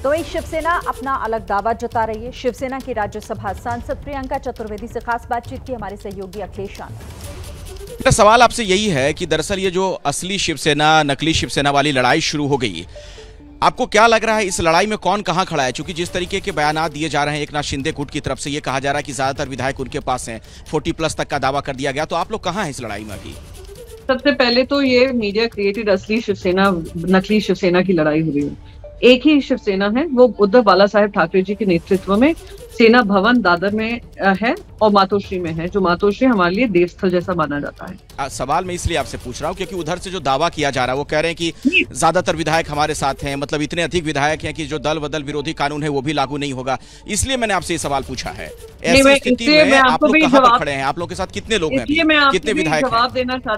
तो वही शिवसेना अपना अलग दावा जता रही है। शिवसेना की राज्यसभा सांसद प्रियंका चतुर्वेदी से खास बातचीत की हमारे सहयोगी अखिलेश आनंद। मेरा सवाल आपसे यही है कि दरअसल ये जो असली शिवसेना नकली शिवसेना वाली लड़ाई शुरू हो गई, आपको क्या लग रहा है इस लड़ाई में कौन कहां खड़ा है? क्योंकि जिस तरीके के बयानात दिए जा रहे हैं एकनाथ शिंदे गुट की तरफ से, ये कहा जा रहा है कि ज्यादातर विधायक उनके पास हैं, 40+ तक का दावा कर दिया गया, तो आप लोग कहां हैं इस लड़ाई में अभी? सबसे पहले तो ये मीडिया क्रिएटेड असली शिवसेना नकली शिवसेना की लड़ाई हो रही है। एक ही शिवसेना है, वो उद्धव बाला साहेब ठाकरे जी के नेतृत्व में सेना भवन दादर में है और मातोश्री में है, जो मातोश्री हमारे लिए देवस्थल जैसा माना जाता है। सवाल मैं इसलिए आपसे पूछ रहा हूँ क्योंकि उधर से जो दावा किया जा रहा है वो कह रहे हैं कि ज्यादातर विधायक हमारे साथ हैं, मतलब इतने अधिक विधायक हैं कि जो दल बदल विरोधी कानून है वो भी लागू नहीं होगा। इसलिए मैंने आपसे ये सवाल पूछा है। ऐसी स्थिति में आप लोग कहां पर खड़े हैं? आप लोग के साथ कितने लोग हैं, कितने विधायक हैं?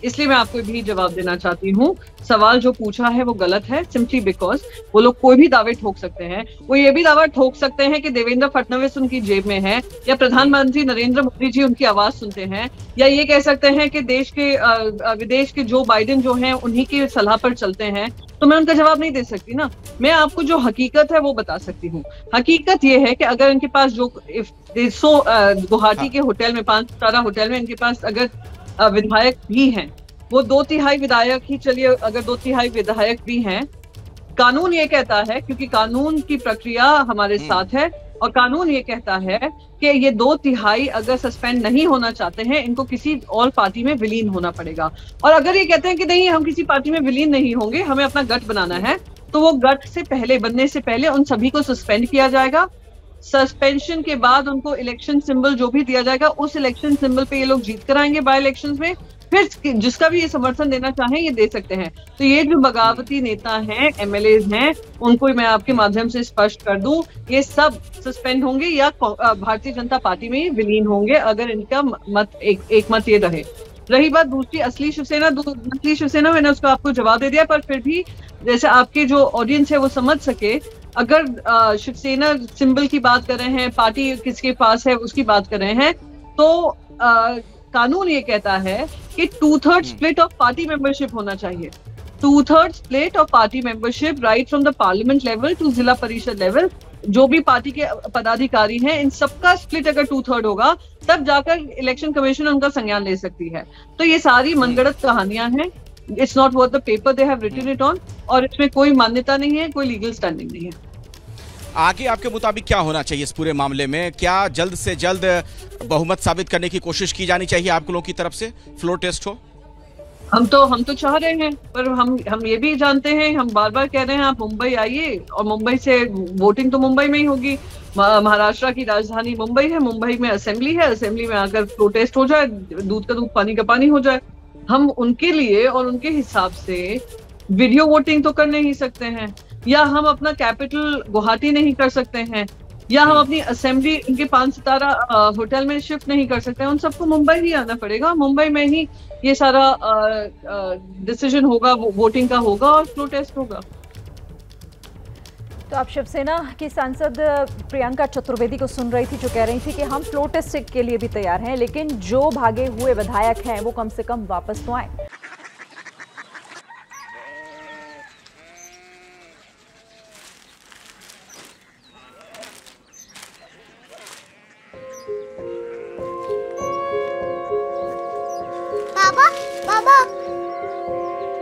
इसलिए मैं आपको भी जवाब देना चाहती हूँ। सवाल जो पूछा है वो गलत है, सिंपली बिकॉज वो लोग कोई भी दावे ठोक सकते हैं। वो ये भी दावा ठोक सकते हैं कि देवेंद्र फडणवीस उनकी जेब में है, या प्रधानमंत्री नरेंद्र मोदी जी उनकी आवाज सुनते हैं, या ये कह सकते हैं कि विदेश के जो बाइडेन जो हैं उन्हीं की सलाह पर चलते हैं। तो मैं उनका जवाब नहीं दे सकती ना। मैं आपको जो हकीकत है वो बता सकती हूँ। हकीकत ये है कि अगर इनके पास जो गुवाहाटी के होटल में 5 सितारा होटल में इनके पास अगर विधायक भी हैं, वो 2/3 विधायक ही, चलिए अगर 2/3 विधायक भी हैं, कानून ये कहता है, क्योंकि कानून की प्रक्रिया हमारे साथ है, और कानून ये कहता है कि ये 2/3 अगर सस्पेंड नहीं होना चाहते हैं, इनको किसी और पार्टी में विलीन होना पड़ेगा। और अगर ये कहते हैं कि नहीं हम किसी पार्टी में विलीन नहीं होंगे, हमें अपना गठ बनाना है, तो वो गठ से पहले बनने से पहले उन सभी को सस्पेंड किया जाएगा। सस्पेंशन के बाद उनको इलेक्शन सिंबल जो भी दिया जाएगा, उस इलेक्शन सिंबल पे ये लोग जीत कर आएंगे बाय इलेक्शंस में। फिर जिसका भी ये समर्थन देना चाहें ये दे सकते हैं। तो ये जो बगावती नेता हैं, एमएलए हैं, उनको मैं आपके माध्यम से स्पष्ट कर दूं, ये सब सस्पेंड होंगे या भारतीय जनता पार्टी में विलीन होंगे, अगर इनका मत एक मत ये रहे। रही बात दूसरी असली शिवसेना नकली शिवसेना, मैंने उसको आपको जवाब दे दिया, पर फिर भी जैसे आपके जो ऑडियंस है वो समझ सके, अगर शिवसेना सिंबल की बात कर रहे हैं, पार्टी किसके पास है उसकी बात कर रहे हैं, तो कानून ये कहता है कि 2/3 स्प्लिट ऑफ पार्टी मेंबरशिप होना चाहिए। 2/3 split of party membership right from the parliament level टू जिला परिषद लेवल। जो भी पार्टी के पदाधिकारी हैं, इन सबका स्प्लिट अगर 2/3 होगा, तब जाकर इलेक्शन कमीशन उनका संज्ञान ले सकती है। तो ये सारी मनगढ़ंत कहानियां हैं। It's not worth the paper they have written it on, और इसमें कोई मान्यता नहीं है, कोई लीगल स्टैंडिंग नहीं है। आगे आपके मुताबिक क्या होना चाहिए इस पूरे मामले में? क्या जल्द से जल्द बहुमत साबित करने की कोशिश की जानी चाहिए आप लोगों की तरफ से, फ्लोर टेस्ट हो? हम तो चाह रहे हैं, पर हम ये भी जानते हैं, हम बार बार कह रहे हैं आप मुंबई आइए, और मुंबई से वोटिंग तो मुंबई में ही होगी। महाराष्ट्र की राजधानी मुंबई है, मुंबई में असेंबली है, असेंबली में आकर प्रोटेस्ट हो जाए, दूध का दूध पानी का पानी हो जाए। हम उनके लिए और उनके हिसाब से वीडियो वोटिंग तो कर नहीं सकते हैं, या हम अपना कैपिटल गुवाहाटी नहीं कर सकते हैं, या हम अपनी असेंबली इनके 5 सितारा होटल में शिफ्ट नहीं कर सकते हैं। उन सबको मुंबई ही आना पड़ेगा, मुंबई में ही ये सारा डिसीजन होगा, वोटिंग का होगा और फ्लोर टेस्ट होगा। तो आप शिवसेना की सांसद प्रियंका चतुर्वेदी को सुन रही थी, जो कह रही थी कि हम फ्लोर टेस्ट के लिए भी तैयार हैं, लेकिन जो भागे हुए विधायक हैं वो कम से कम वापस तो आए।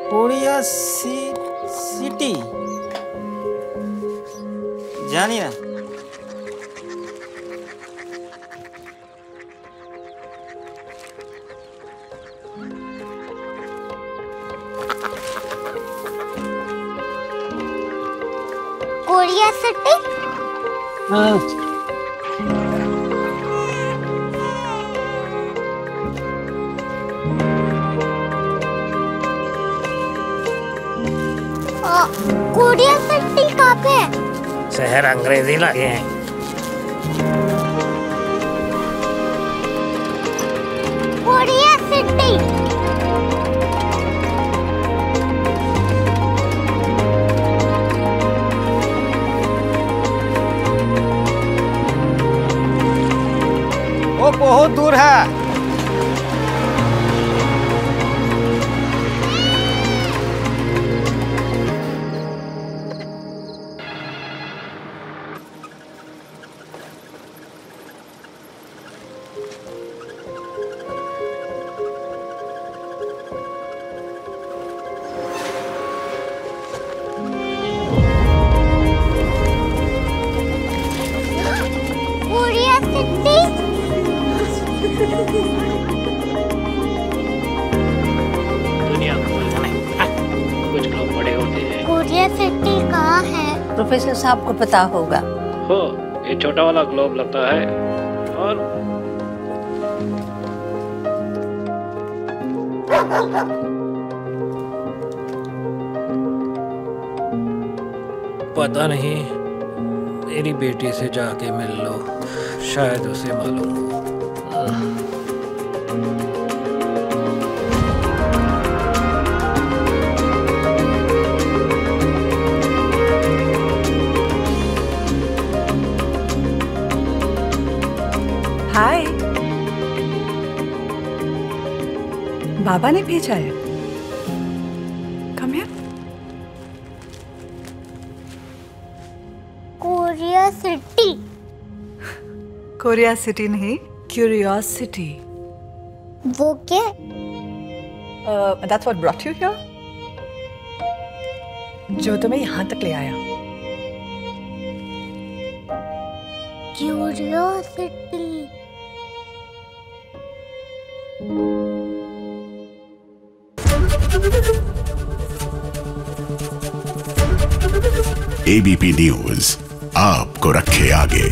कोरिया सिटी जानी ना? Korea city? हाँ। कोरिया सिटी कहाँ पे है? शहर अंग्रेजी लगे हैं। Korea city. वो बहुत दूर है। क्यूरियोसिटी। दुनिया को बोलना है, कुछ लोग बड़े होते हैं। क्यूरियोसिटी कहाँ है? प्रोफेसर साहब को पता होगा। हो, ये छोटा वाला ग्लोब लगता है और पता नहीं, मेरी बेटी से जाके मिल लो, शायद उसे मालूम हो। हाय, बाबा ने भेजा है। Come here. Curiosity. Korea city नहीं, क्यूरियोसिटी। वो क्या? That's what brought you here? जो तुम्हें यहाँ तक ले आया। क्यूरियोसिटी। एबीपी न्यूज आपको रखे आगे।